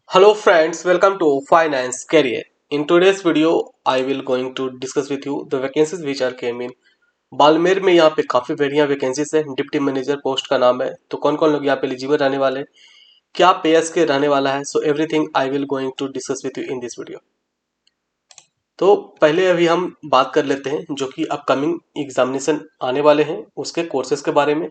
Hello friends, welcome to Finance Career. In today's video, I will going to discuss with you the vacancies which are came in बालमेर में। यहाँ पे काफी बढ़िया vacancies है। Deputy manager post का नाम है। तो कौन कौन लोग यहाँ पे एलिजिबल रहने वाले हैं, क्या पे के रहने वाला है, so everything I will going to discuss with you in this video. तो पहले अभी हम बात कर लेते हैं जो कि अपकमिंग एग्जामिनेशन आने वाले हैं उसके कोर्सेज के बारे में।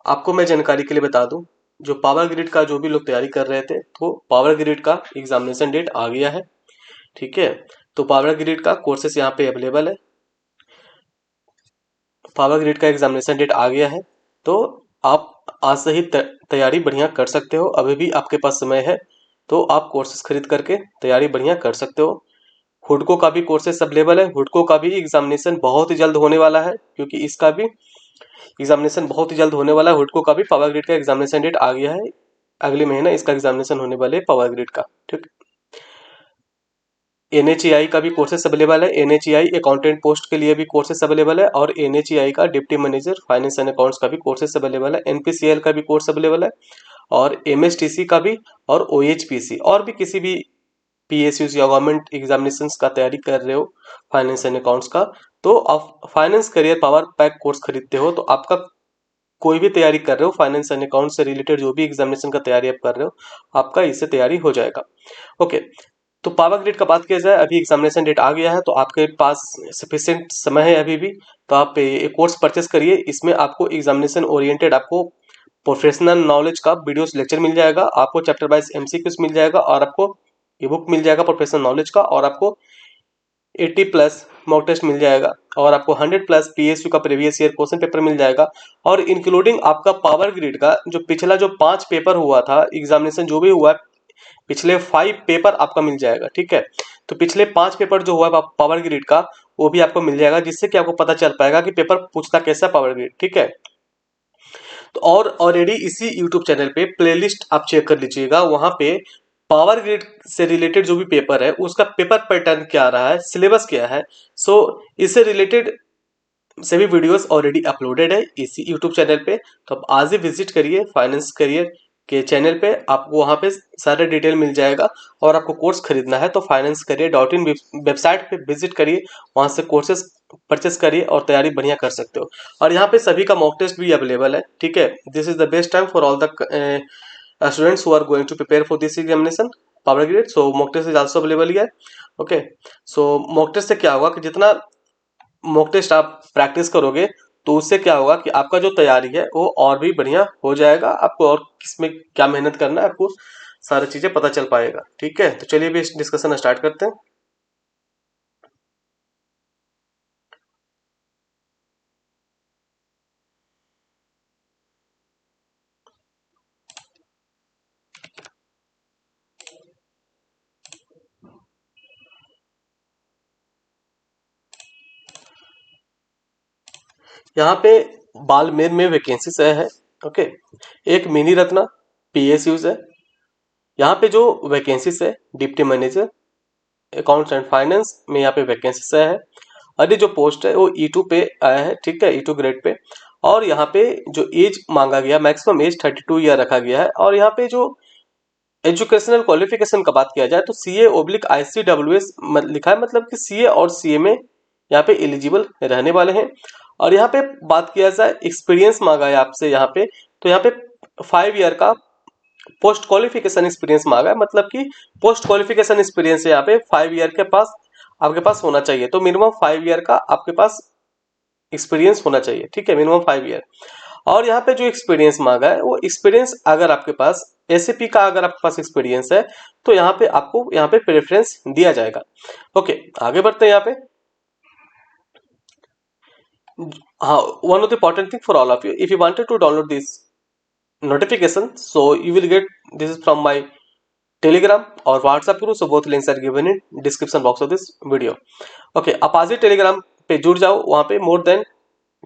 आपको मैं जानकारी के लिए बता दूं, जो पावर ग्रिड का जो भी लोग तैयारी कर रहे थे, तो पावर ग्रिड का एग्जामिनेशन डेट आ गया है। ठीक है, तो पावर ग्रिड का कोर्सेस यहाँ पे अवेलेबल है। पावर ग्रिड का एग्जामिनेशन डेट आ गया है, तो आप आज से ही तैयारी बढ़िया कर सकते हो। अभी भी आपके पास समय है, तो आप कोर्सेस खरीद करके तैयारी बढ़िया कर सकते हो। हुडको का भी कोर्सेस अवेलेबल है। हुडको का भी एग्जामिनेशन बहुत ही जल्द होने वाला है, क्योंकि इसका भी एग्जामिनेशन बहुत ही जल्द होने वाला है। हुडको का भी पावर ग्रिड का एग्जामिनेशन डेट आ गया है। अगले महीना इसका एग्जामिनेशन होने वाले पावर ग्रिड का। ठीक, एनएचईआई का भी कोर्सेस अवेलेबल है। एनएचईआई अकाउंटेंट पोस्ट के लिए भी कोर्सेस अवेलेबल है, और एनएचईआई का deputy manager finance and accounts का भी कोर्सेस अवेलेबल है। एनपीसीएल का भी कोर्स अवेलेबल है, और एमएसटीसी का भी, और ओएचपीसी, और भी किसी भी पीएसयू या गवर्नमेंट एग्जामिनेशन का तैयारी कर रहे हो फाइनेंस एंड अकाउंट्स का, तो आप finance career power pack course खरीदते हो, तो आपका कोई भी तैयारी कर रहे हो फाइनेंस एंड अकाउंट से रिलेटेड, जो भी एग्जामिनेशन का तैयारी आप कर रहे हो, आपका इससे तैयारी हो जाएगा। ओके, तो पावर ग्रिड का बात किया जाए, अभी एग्जामिनेशन डेट आ गया है, तो आपके पास सफिशिएंट समय है अभी भी। तो आप ये कोर्स परचेस करिए। इसमें आपको एग्जामिनेशन ओरिएंटेड, आपको प्रोफेशनल नॉलेज का वीडियोस लेक्चर मिल जाएगा, आपको चैप्टर वाइज एमसीक्यूज मिल जाएगा, और आपको ई बुक मिल जाएगा प्रोफेशनल नॉलेज का, और आपको 80 प्लस मॉक टेस्ट मिल जाएगा, और आपको 100 प्लस पीएसयू का प्रीवियस ईयर क्वेश्चन पेपर मिल जाएगा, और इंक्लूडिंग आपका पावर ग्रिड का जो पिछला जो 5 पेपर हुआ था एग्जामिनेशन, जो भी हुआ है, पिछले 5 पेपर आपका मिल जाएगा। ठीक है, तो पिछले 5 पेपर जो हुआ है पावर ग्रिड का, वो भी आपको मिल जाएगा, जिससे कि आपको पता चल पाएगा कि पेपर पूछता कैसा पावर ग्रिड। ठीक है, तो और ऑलरेडी इसी यूट्यूब चैनल पे प्लेलिस्ट आप चेक कर लीजिएगा, वहां पे पावर ग्रिड से रिलेटेड जो भी पेपर है उसका पेपर पैटर्न क्या रहा है, सिलेबस क्या है, सो इससे रिलेटेड सभी वीडियोस ऑलरेडी अपलोडेड है इसी यूट्यूब चैनल पे। तो आप आज ही विजिट करिए फाइनेंस करियर के चैनल पे, आपको वहां पे सारे डिटेल मिल जाएगा। और आपको कोर्स खरीदना है तो फाइनेंस करियर .in वेबसाइट पे विजिट करिए, वहां से कोर्सेज परचेस करिए और तैयारी बढ़िया कर सकते हो। और यहाँ पे सभी का मॉक टेस्ट भी अवेलेबल है। ठीक है, this is the best time for all the students who are going to prepare for this examination power grade. So mock test is also available here. Okay, so mock test से क्या होगा कि जितना mock test आप practice करोगे, तो उससे क्या होगा कि आपका जो तैयारी है वो और भी बढ़िया हो जाएगा। आपको और किसमें क्या मेहनत करना है, आपको सारी चीजें पता चल पाएगा। ठीक है, तो चलिए भी इस डिस्कशन स्टार्ट करते हैं। यहाँ पे बालमेर में वैकेंसीज है। ओके, एक मिनी रत्ना पीएसयूज है। यहाँ पे जो वैकेंसीज है deputy manager accounts and finance में, यहाँ पे वैकेंसीज है। और ये जो पोस्ट है वो E2 पे आया है। ठीक है, E2 ग्रेड पे। और यहाँ पे जो एज मांगा गया, मैक्सिमम एज 32 ईयर रखा गया है। और यहाँ पे जो एजुकेशनल क्वालिफिकेशन का बात किया जाए, तो CA/ICWS लिखा है, मतलब कि CA और CA में यहाँ पे एलिजिबल रहने वाले हैं। और यहाँ पे बात किया जाए एक्सपीरियंस मांगा है आपसे यहाँ पे, तो यहाँ पे 5 ईयर का पोस्ट क्वालिफिकेशन एक्सपीरियंस मांगा है, मतलब कि पोस्ट क्वालिफिकेशन एक्सपीरियंस है यहाँ पे 5 ईयर के पास आपके पास होना चाहिए। तो मिनिमम 5 ईयर का आपके पास एक्सपीरियंस होना चाहिए। ठीक है, मिनिमम 5 ईयर। और यहाँ पे जो एक्सपीरियंस मांगा है, वो एक्सपीरियंस अगर आपके पास एसएपी का अगर आपके पास एक्सपीरियंस है, तो यहाँ पे आपको यहाँ पे प्रेफरेंस दिया जाएगा। ओके, आगे बढ़ते हैं यहाँ पे। हाँ, one of the important thing for all of you, if you wanted to download this notification, so you will get this is from my telegram or whatsapp group, so both links are given in description box of this video. Okay, आप आज ही Telegram पे जुड़ जाओ, वहां पे more than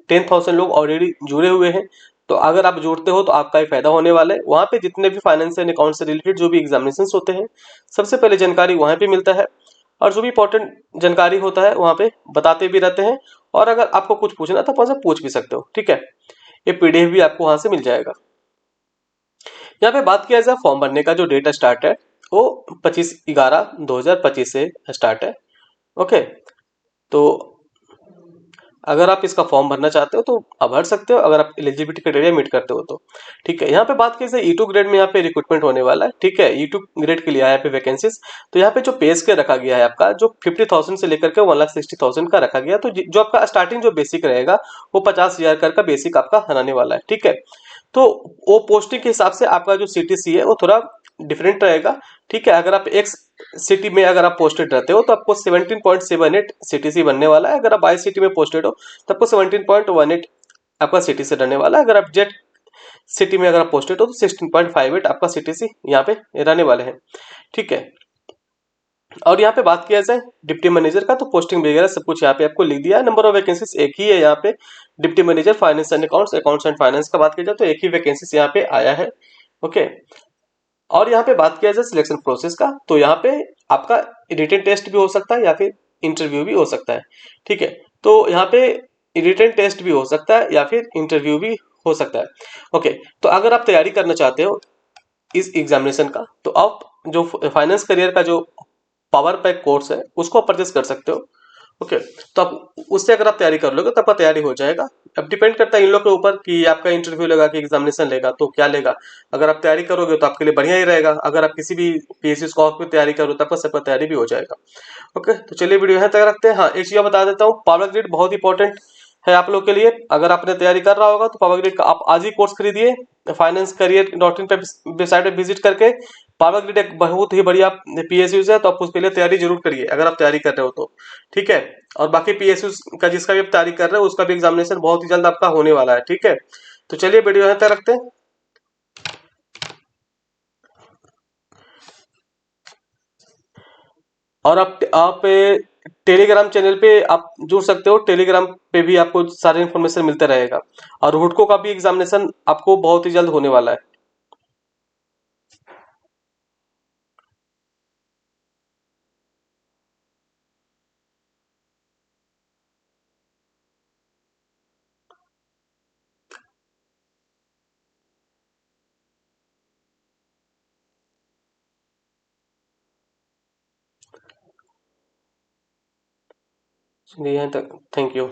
10,000 लोग already जुड़े हुए हैं। तो अगर आप जुड़ते हो तो आपका ही फायदा होने वाला है। वहां पे जितने भी फाइनेंस एंड अकाउंट से रिलेटेड जो भी एग्जामिनेशन होते हैं, सबसे पहले जानकारी वहां पे मिलता है, और जो भी इंपॉर्टेंट जानकारी होता है वहां पे बताते भी रहते हैं। और अगर आपको कुछ पूछना है तो वहां से पूछ भी सकते हो। ठीक है, ये पीडीएफ भी आपको वहां से मिल जाएगा। यहाँ पे बात किया जाए फॉर्म भरने का जो डेट स्टार्ट है वो 25/11/2025 से स्टार्ट है। ओके, तो अगर आप इसका फॉर्म भरना चाहते हो तो आप भर सकते हो, अगर आप एलिजिबिलिटी क्राइटेरिया मीट करते हो तो। ठीक है, यहाँ पे बात की जाए E2 ग्रेड में यहाँ पे रिक्रूटमेंट होने वाला है। ठीक है, E2 ग्रेड के लिए है यहाँ पे वैकेंसीज। तो यहाँ पे जो पे स्केल रखा गया है आपका, जो 50,000 से लेकर के 1,60,000 का रखा गया, तो जो आपका स्टार्टिंग जो बेसिक रहेगा वो 50,000 का बेसिक आपका रहने वाला है। ठीक है, तो वो पोस्टिंग के हिसाब से आपका जो CTC है वो थोड़ा डिफरेंट रहेगा। ठीक है, अगर आप एक सिटी में अगर आप पोस्टेड रहते हो तो आपको 17.78 CTC बनने वाला है। अगर आप ICT में पोस्टेड हो तो आपको 17.18 आपका CTC रहने वाला है। अगर आप जेट सिटी में अगर आप पोस्टेड हो तो 16.58 आपका CTC यहाँ पे रहने वाले हैं। ठीक है, और यहाँ पे बात किया जाए डिप्टी मैनेजर का, तो पोस्टिंग वगैरह सब कुछ यहाँ पे आपको लिख दिया है। नंबर ऑफ वैकेंसीज एक ही है यहाँ पे। Deputy manager finance and accounts, accounts and finance का बात किया जाए तो एक ही वैकेंसीज यहाँ पे आया है। ओके, और यहाँ पे बात किया जाए सिलेक्शन प्रोसेस का, तो यहाँ पे आपका रिटन टेस्ट भी हो सकता है या फिर इंटरव्यू भी हो सकता है। ठीक है, तो यहाँ पे रिटन टेस्ट भी हो सकता है या फिर इंटरव्यू भी हो सकता है। ओके, तो अगर आप तैयारी करना चाहते हो इस एग्जामिनेशन का, तो आप जो फाइनेंस करियर का जो पावर पैक कोर्स है उसको परचेस कर सकते हो। ओके, तो आप उससे अगर आप तैयारी कर लोगे तो आपका तैयारी हो जाएगा। अब डिपेंड करता है इन लोग के ऊपर कि आपका इंटरव्यू लेगा कि एग्जामिनेशन लेगा तो क्या लेगा। अगर आप तैयारी करोगे तो आपके लिए बढ़िया ही रहेगा। अगर आप किसी भी PSU स्कॉप की तैयारी करो तो आपका सबका तैयारी भी हो जाएगा। ओके, तो चलिए वीडियो यहाँ तक रखते हैं। हाँ, एक चीज और बता देता हूँ, पावर ग्रिड बहुत इंपॉर्टेंट है आप लोग के लिए। अगर आपने तैयारी कर रहा होगा तो पावर ग्रिड का आप आज ही कोर्स खरीदिए। फाइनेंस करियर डॉट इन पे वेबसाइट पे विजिट करके पावर ग्रिड एक बहुत ही बढ़िया PSU है, तो आप उसके लिए तैयारी जरूर करिए अगर आप तैयारी कर रहे हो तो। ठीक है, और बाकी PSU का जिसका भी आप तैयारी कर रहे हो उसका भी एग्जामिनेशन बहुत ही जल्द आपका होने वाला है। ठीक है, तो चलिए वीडियो यहाँ तक रखते हैं। और आप टेलीग्राम चैनल पे आप जुड़ सकते हो। टेलीग्राम पे भी आपको सारे इन्फॉर्मेशन मिलता रहेगा। और हुडको का भी एग्जामिनेशन आपको बहुत ही जल्द होने वाला है। चलिए यहाँ तक, थैंक यू।